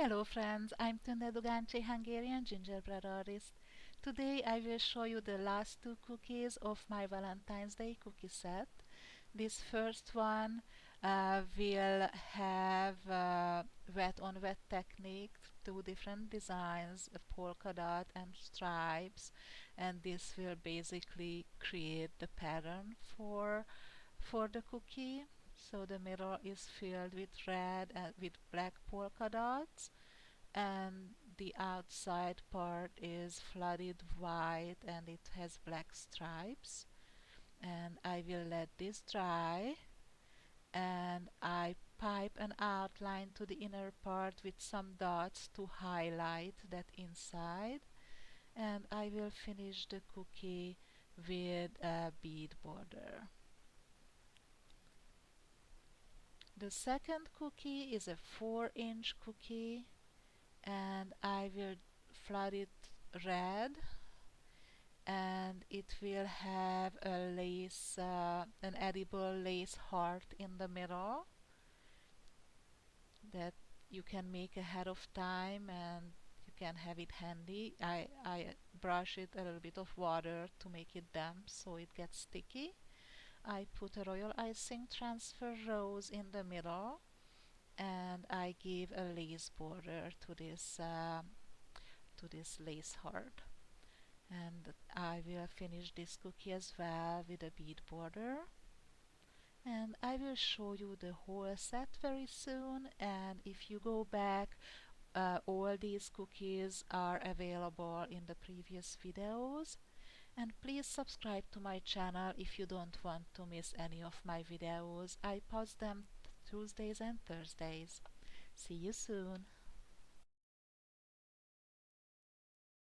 Hello friends, I'm Tunde Dugantsi, Hungarian gingerbread artist. Today I will show you the last two cookies of my Valentine's Day cookie set. This first one will have wet on wet technique, two different designs, a polka dot and stripes, and this will basically create the pattern for the cookie. So the middle is filled with red and with black polka dots, and the outside part is flooded white and it has black stripes. And I will let this dry, and I pipe an outline to the inner part with some dots to highlight that inside, and I will finish the cookie with a bead border. The second cookie is a 4-inch cookie, and I will flood it red, and it will have an edible lace heart in the middle that you can make ahead of time and you can have it handy. I brush it a little bit of water to make it damp so it gets sticky. I put a royal icing transfer rose in the middle, and I give a lace border to this lace heart. And I will finish this cookie as well with a bead border, and I will show you the whole set very soon. And if you go back, all these cookies are available in the previous videos. And please subscribe to my channel if you don't want to miss any of my videos. I post them Tuesdays and Thursdays. See you soon.